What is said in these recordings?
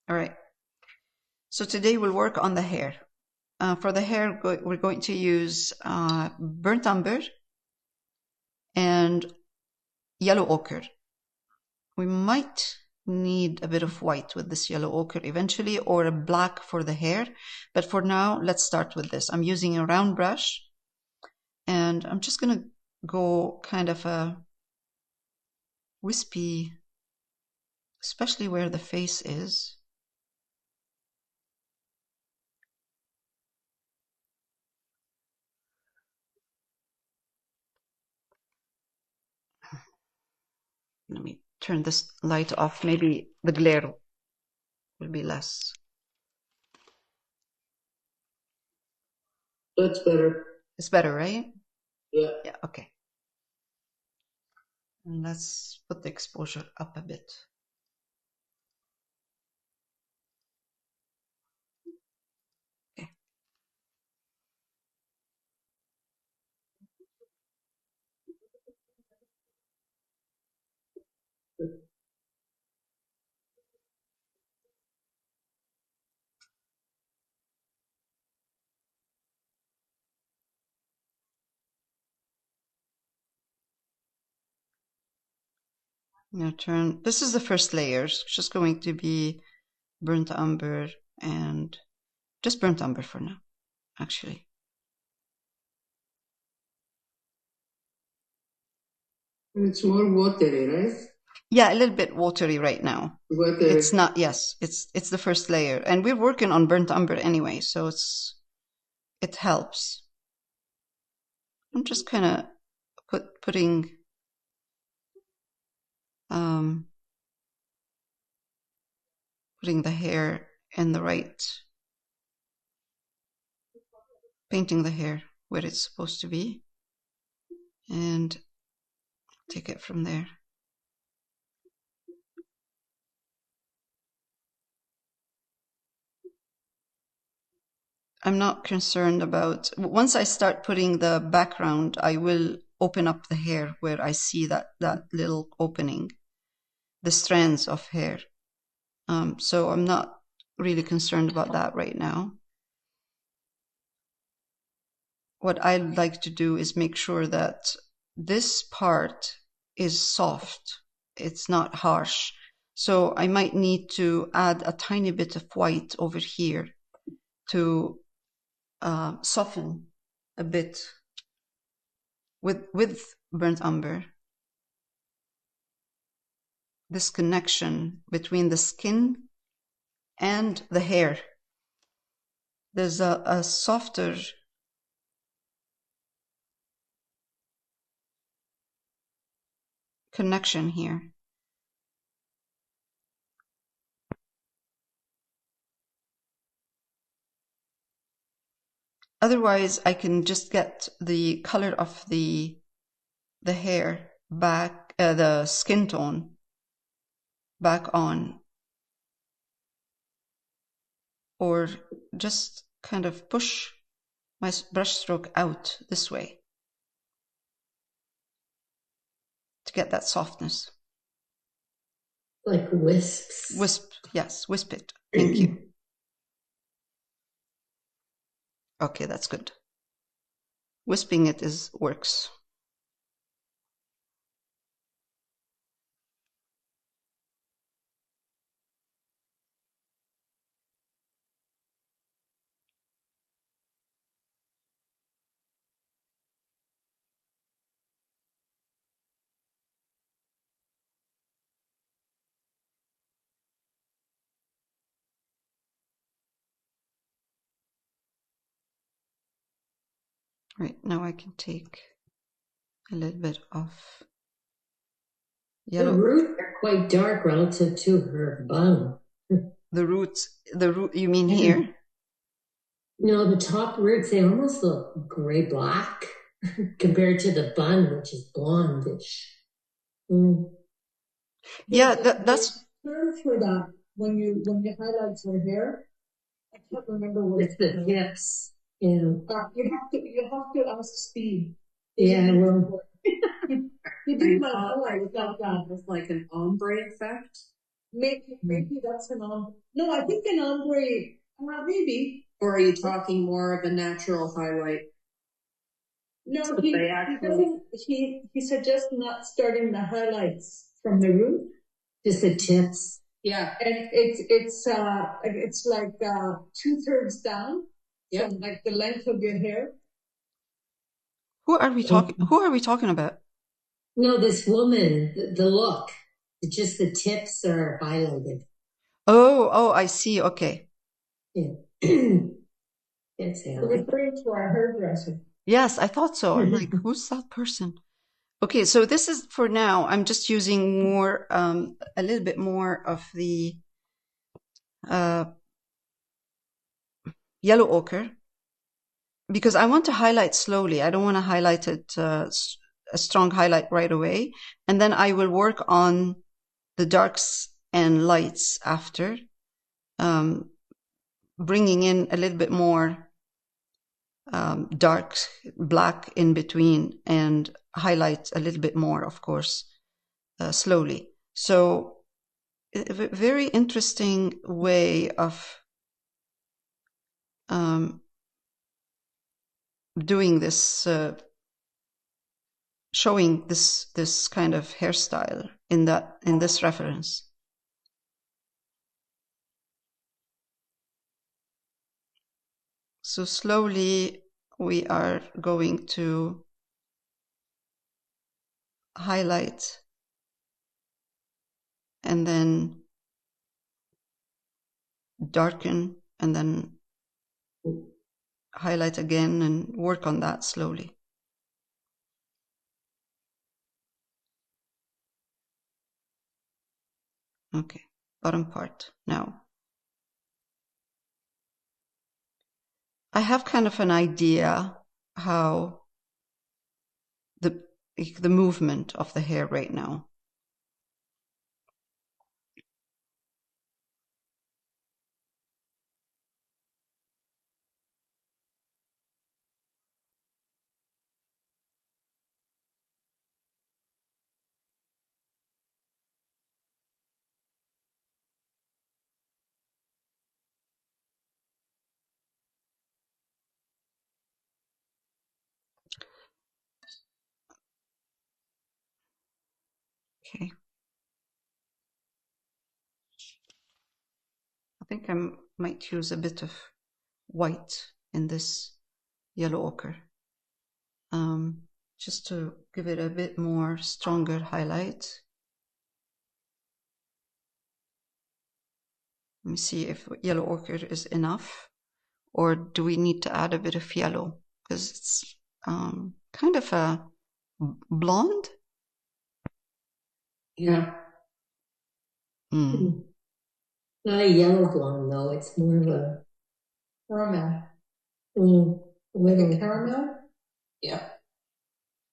All right. So today we'll work on the hair. For the hair, we're going to use burnt umber and yellow ochre. We might need a bit of white with this yellow ochre eventually, or a black for the hair. But for now, let's start with this. I'm using a round brush, and I'm just going to go kind of a wispy, especially where the face is. Let me turn this light off. Maybe the glare will be less. That's better. It's better, right? Yeah. Yeah, okay. And let's put the exposure up a bit. Okay. I'm going to turn, this is the first layer. It's just going to be burnt umber and just burnt umber for now, actually. It's more watery, right? Yeah, a little bit watery right now. Watery. It's not, yes, it's the first layer. And we're working on burnt umber anyway, so it helps. I'm just kind of putting the hair in the right, painting the hair where it's supposed to be, and take it from there. I'm not concerned about, once I start putting the background, I will open up the hair where I see that little opening, the strands of hair. So I'm not really concerned about that right now. What I'd like to do is make sure that this part is soft. It's not harsh. So I might need to add a tiny bit of white over here to soften a bit with burnt umber. This connection between the skin and the hair. There's a softer connection here. Otherwise, I can just get the color of the hair back, the skin tone back on, or just kind of push my brush stroke out this way to get that softness. Like wisps. Wisp, yes, wisp it. Thank you. Okay, that's good. Wisping it works. Right, now I can take a little bit of yellow. The roots are quite dark relative to her bun. The root, you mean here? No, the top roots, they almost look gray-black compared to the bun, which is blondish. Mm. Yeah, that's... term for that when you highlight her hair. I can't remember what it's the hips. Yeah. You have to ask Steve. Yeah, well. You did my highlight without that. With like an ombre effect. Maybe that's an ombre. No, I think an ombre, maybe. Or are you talking more of a natural highlight? No, he suggests not starting the highlights from the root, just the tips. Yeah, and it's like 2/3 down. Yeah, so like the length of your hair. Who are we talking about? No, this woman, the look, just the tips are highlighted. Oh, I see. Okay. Yeah. It's referring to our hairdresser. Yes, I thought so. I'm like, who's that person? Okay, so this is for now. I'm just using more, a little bit more of the yellow ochre because I want to highlight slowly. I don't want to highlight it a strong highlight right away, and then I will work on the darks and lights after, bringing in a little bit more dark black in between and highlight a little bit more, of course, slowly. So a very interesting way of doing this, showing this kind of hairstyle in this reference. So slowly we are going to highlight and then darken and then highlight again and work on that slowly. Okay, bottom part now. I have kind of an idea how the movement of the hair right now. Okay. I think I might use a bit of white in this yellow ochre, just to give it a bit more stronger highlight. Let me see if yellow ochre is enough, or do we need to add a bit of yellow? Because it's kind of a blonde. Yeah. Not a yellow blonde though. It's more of a caramel. Like a caramel? Yeah.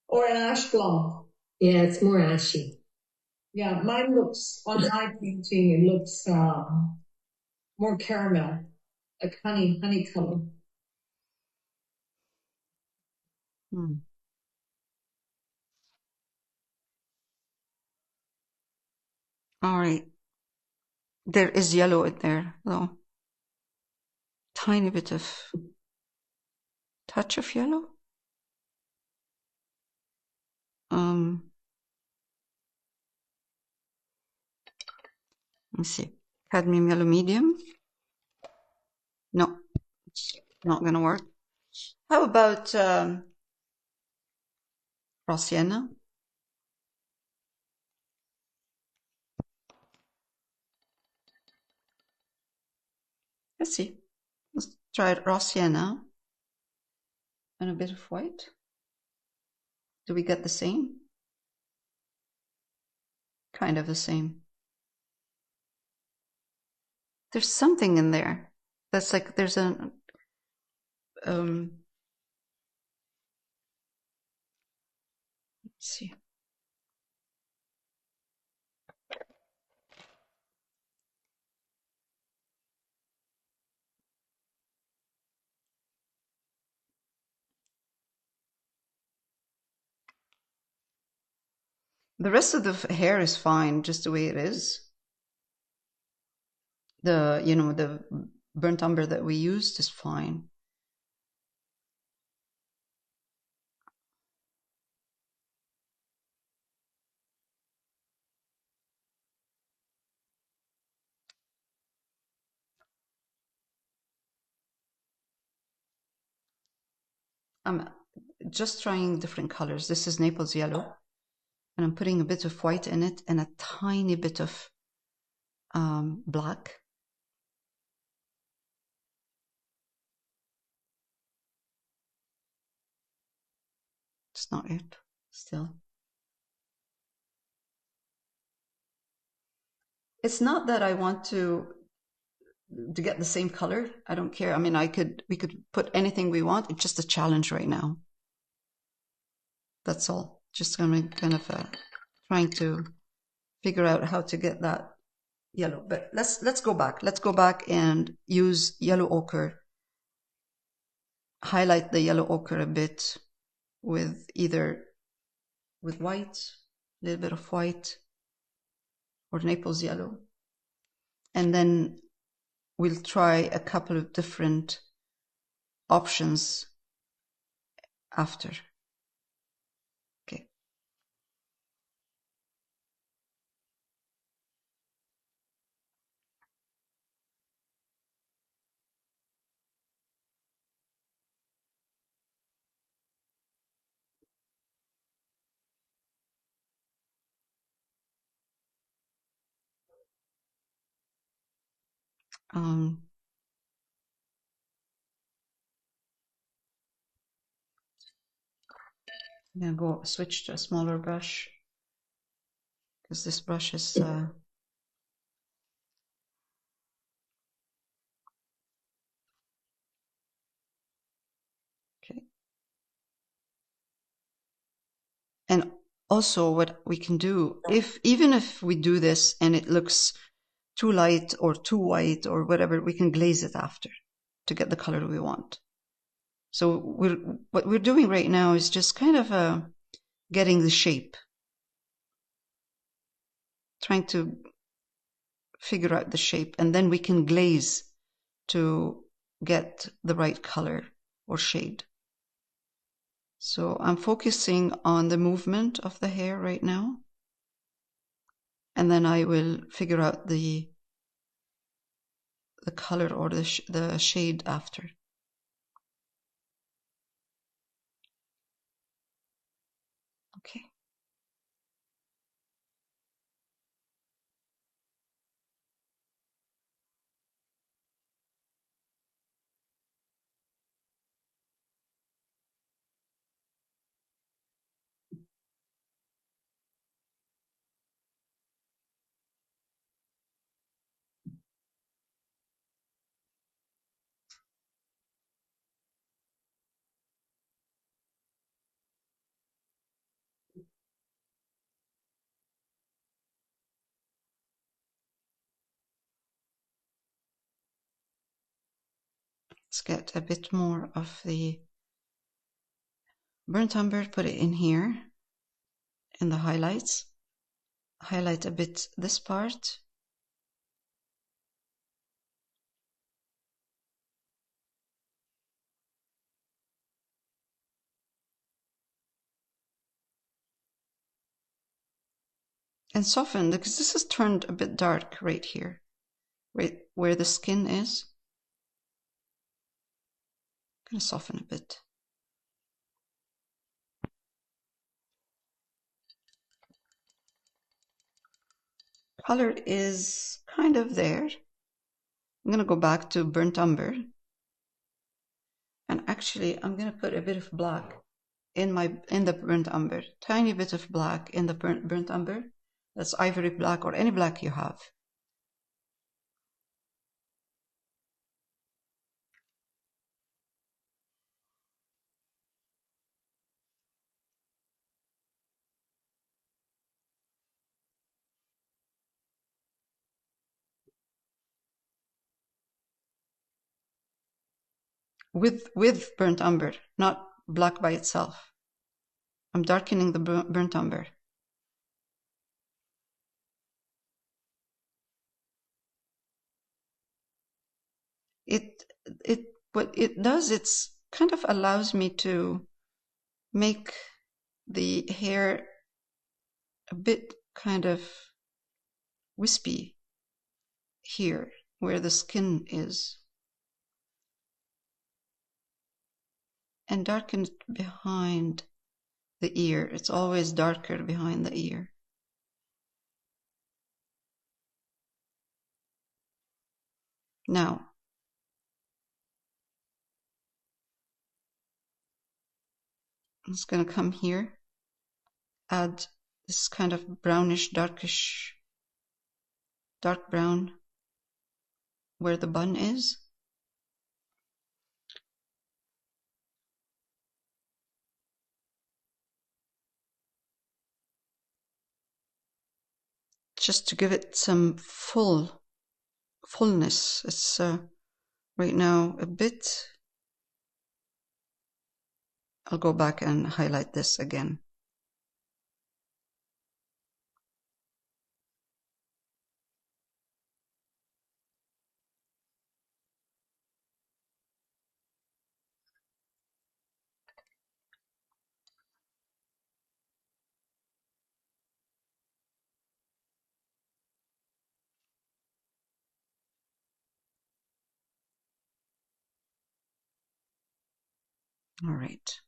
Or an ash blonde. Yeah, it's more ashy. Yeah, mine looks, on my painting, it looks more caramel, like honey color. All right. There is yellow in there, though. Tiny bit of touch of yellow. Let's see. Cadmium yellow medium. No, it's not gonna work. How about raw sienna? Let's see. Let's try raw sienna and a bit of white. Do we get the same? Kind of the same. There's something in there. That's like there's a let's see. The rest of the hair is fine, just the way it is. the burnt umber that we used is fine. I'm just trying different colors. This is Naples yellow, and I'm putting a bit of white in it and a tiny bit of black. It's not it still. It's not that I want to get the same color. I don't care. I mean, we could put anything we want. It's just a challenge right now. That's all. Just kind of trying to figure out how to get that yellow. But let's go back. Let's go back and use yellow ochre. Highlight the yellow ochre a bit with white, a little bit of white, or Naples yellow. And then we'll try a couple of different options after. Okay. I'm gonna go switch to a smaller brush because this brush is okay. And also what we can do, even if we do this and it looks too light or too white or whatever, we can glaze it after to get the color we want. So what we're doing right now is just kind of getting the shape, trying to figure out the shape, and then we can glaze to get the right color or shade. So I'm focusing on the movement of the hair right now, and then I will figure out the color or the shade after. Okay. Let's get a bit more of the burnt umber, put it in here in the highlights. Highlight a bit this part. And soften, because this is turned a bit dark right here, right where the skin is. I'm gonna soften a bit. Color is kind of there. I'm gonna go back to burnt umber. And actually, I'm gonna put a bit of black in the burnt umber. Tiny bit of black in the burnt umber. That's ivory black or any black you have. With burnt umber, not black by itself. I'm darkening the burnt umber. what it does, it's kind of allows me to make the hair a bit kind of wispy here where the skin is, and darken it behind the ear. It's always darker behind the ear. Now, I'm just going to come here, add this kind of brownish, darkish, dark brown where the bun is. Just to give it some fullness. It's right now a bit. I'll go back and highlight this again. All right.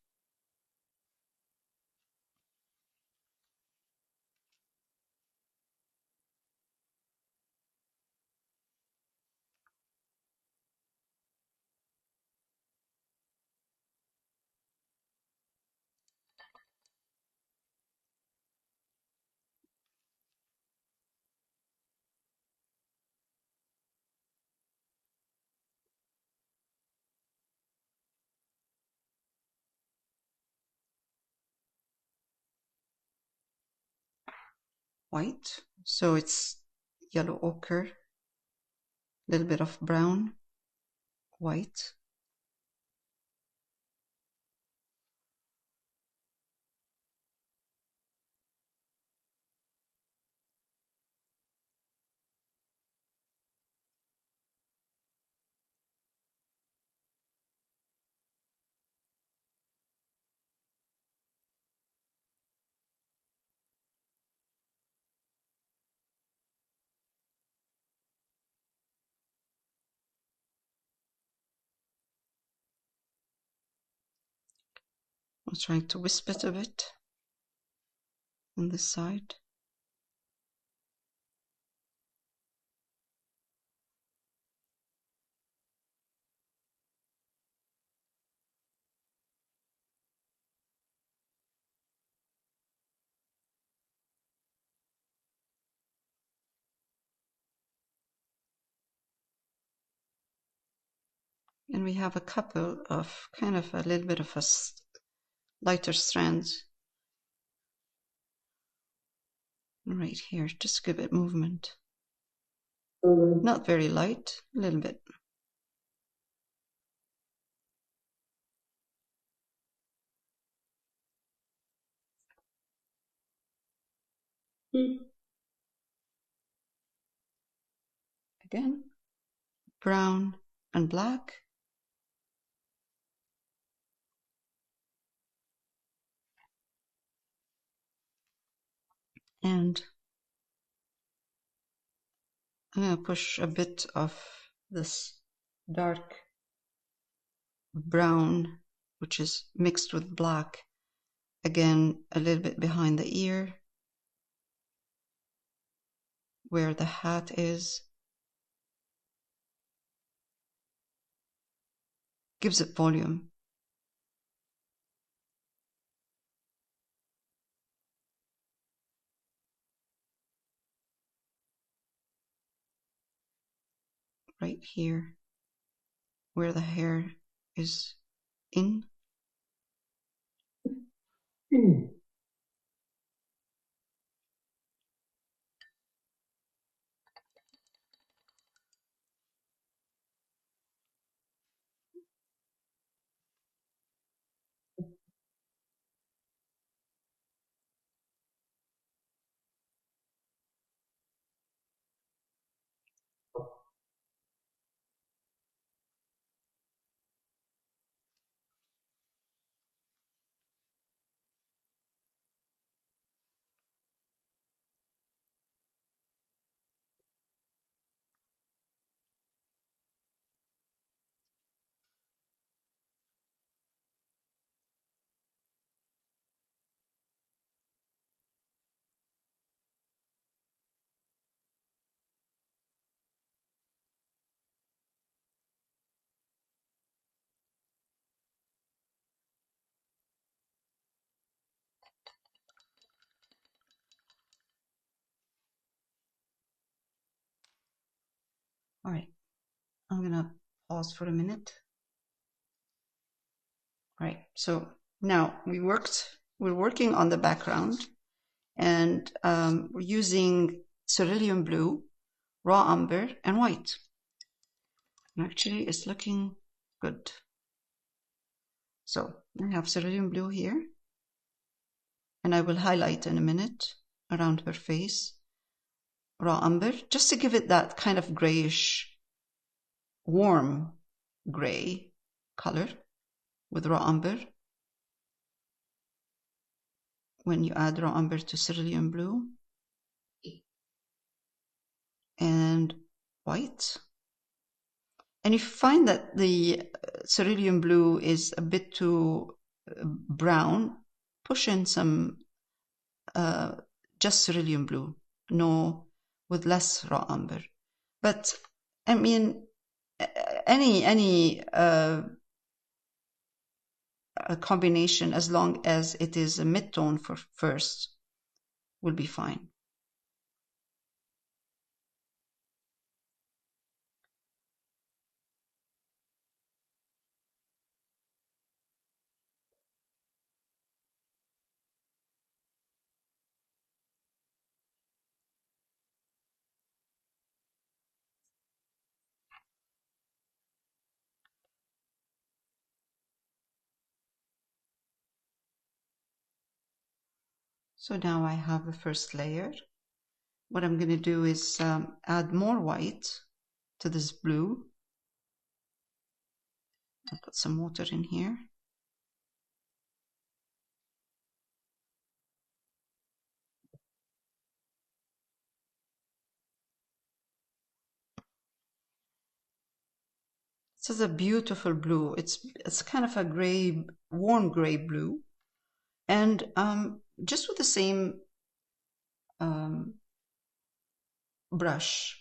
White. So it's yellow ochre, a little bit of brown, white. I'm trying to wisp it a bit on this side. And we have a couple of kind of a little bit of a lighter strands right here, just to give it movement. Not very light, a little bit. Again, brown and black. And I'm going to push a bit of this dark brown, which is mixed with black, again a little bit behind the ear where the hat is. Gives it volume. Right here where the hair is in. All right, I'm gonna pause for a minute. All right, so now we're working on the background, and we're using cerulean blue, raw umber, and white. And actually, it's looking good. So I have cerulean blue here, and I will highlight in a minute around her face. Raw umber, just to give it that kind of grayish, warm gray color with raw umber. When you add raw umber to cerulean blue and white. And if you find that the cerulean blue is a bit too brown, push in some just cerulean blue, no, with less raw umber. But I mean, any a combination, as long as it is a mid-tone for first, will be fine. So now I have the first layer. What I'm going to do is add more white to this blue. I'll put some water in here. This is a beautiful blue. It's kind of a gray, warm gray blue. And just with the same brush,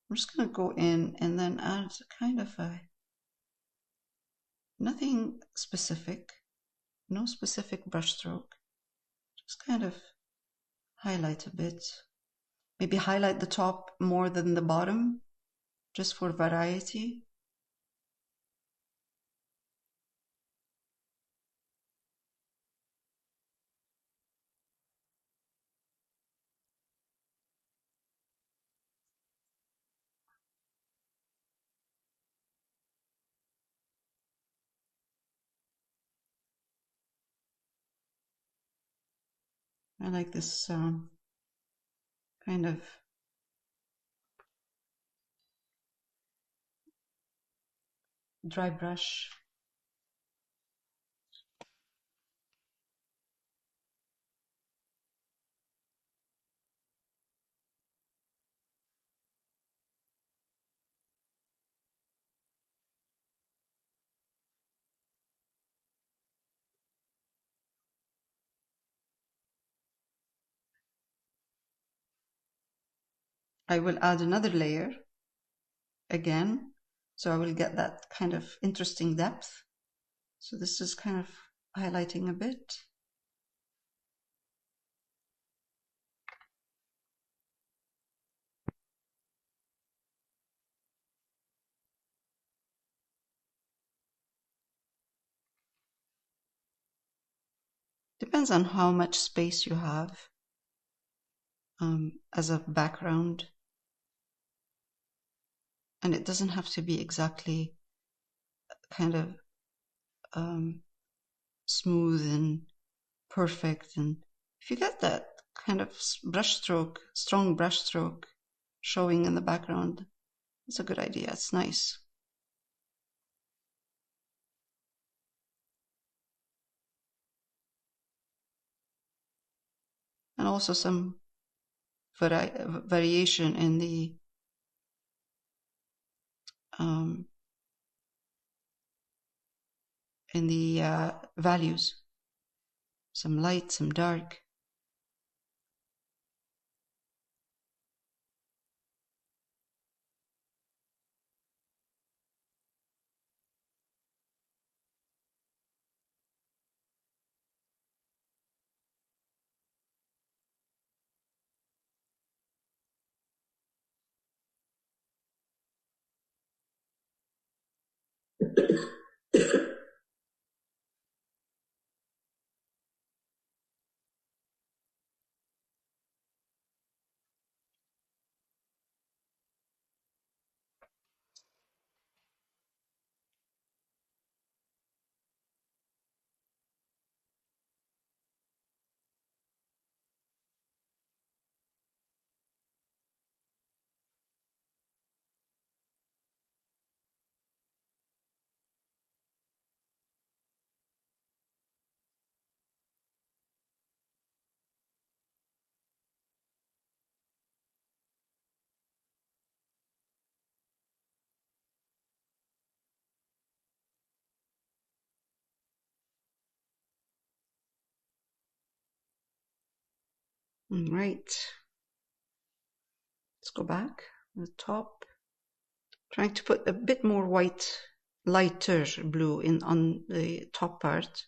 I'm just going to go in and then add kind of nothing specific, no specific brush stroke. Just kind of highlight a bit. Maybe highlight the top more than the bottom, just for variety. I like this kind of dry brush. I will add another layer again, so I will get that kind of interesting depth. So this is kind of highlighting a bit. Depends on how much space you have as a background. And it doesn't have to be exactly kind of smooth and perfect. And if you get that kind of brush stroke, strong brush stroke showing in the background, it's a good idea. It's nice. And also some variation in the values. Some light, some dark. All right. Let's go back on the top. Trying to put a bit more white, lighter blue in on the top part,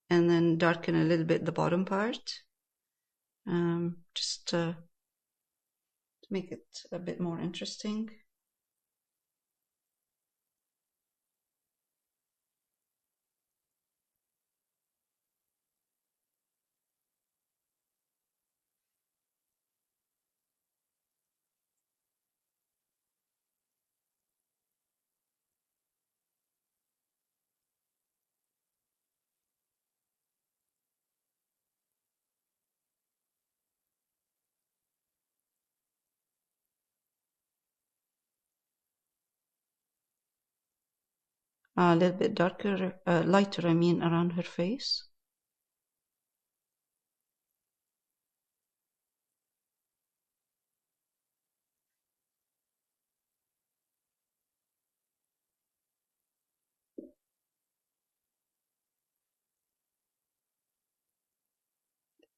and then darken a little bit the bottom part, just to make it a bit more interesting. A little bit darker, lighter, I mean, around her face.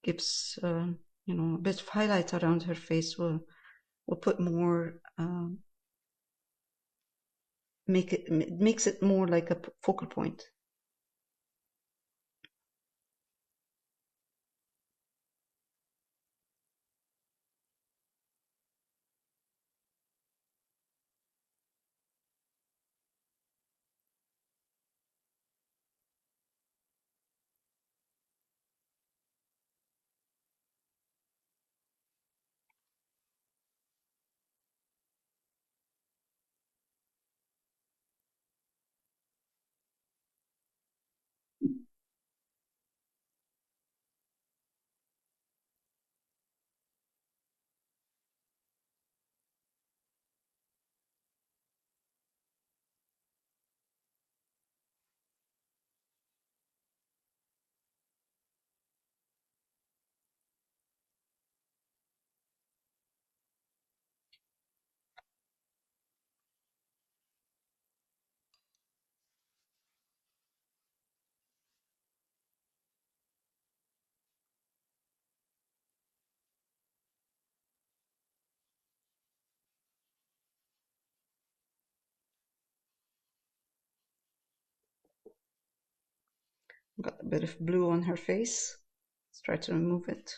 Gives, you know, a bit of highlight around her face. Will put more, makes it more like a focal point. Got a bit of blue on her face. Let's try to remove it.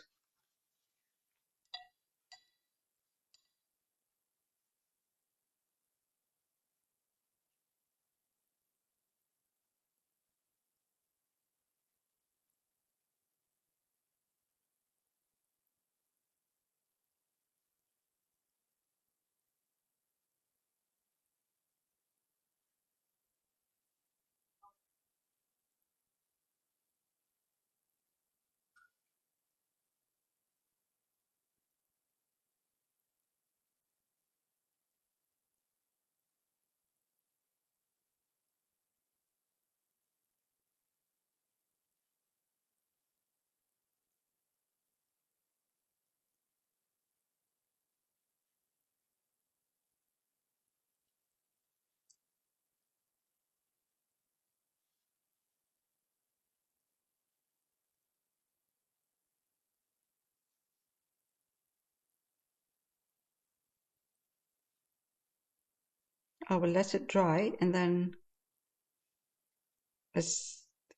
I will let it dry, and then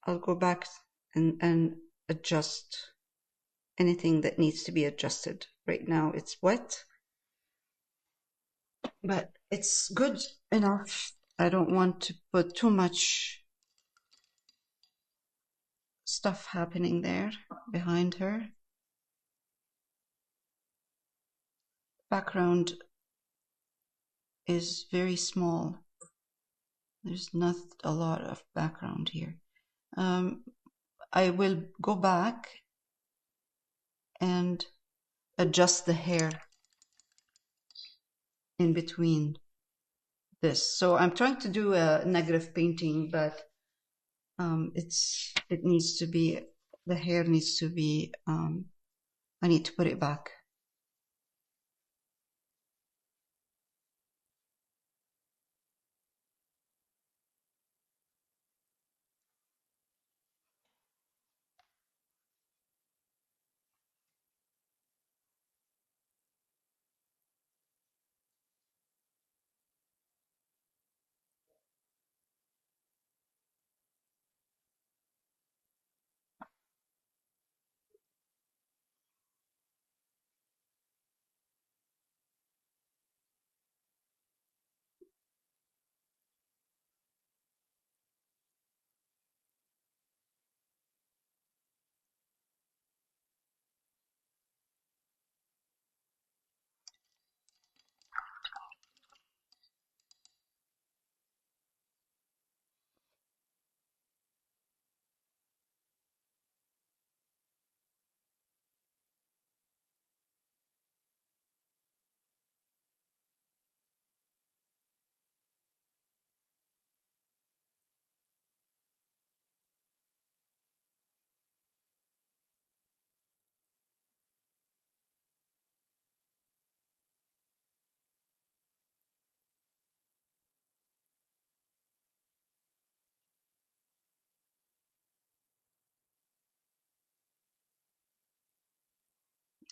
I'll go back and adjust anything that needs to be adjusted. Right now it's wet, but it's good enough I don't want to put too much stuff happening there behind her. Background is very small. There's not a lot of background here. I will go back and adjust the hair in between this. So I'm trying to do a negative painting, but it needs to be, the hair needs to be, I need to put it back.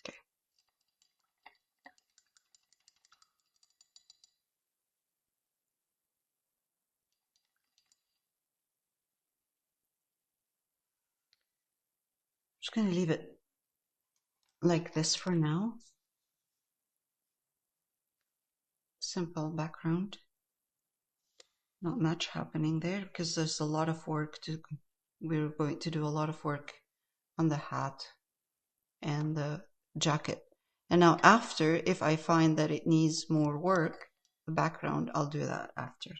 Okay. Just going to leave it like this for now. Simple background. Not much happening there because there's a lot of work to, we're going to do a lot of work on the hat and the jacket. And now after, if I find that it needs more work, the background, I'll do that after.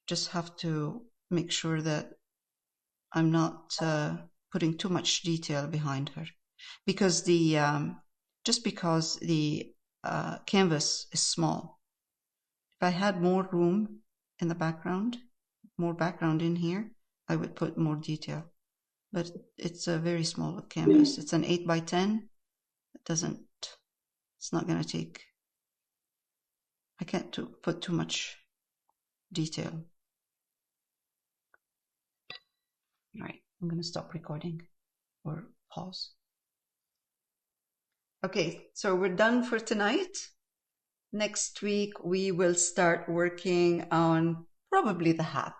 Just have to make sure that I'm not putting too much detail behind her, because the just because the canvas is small. If I had more room in the background, more background in here, I would put more detail. But it's a very small canvas. It's an 8 by 10. It doesn't, it's not going to take, I can't put too much detail. All right, I'm going to stop recording or pause. Okay, so we're done for tonight. Next week, we will start working on probably the hat.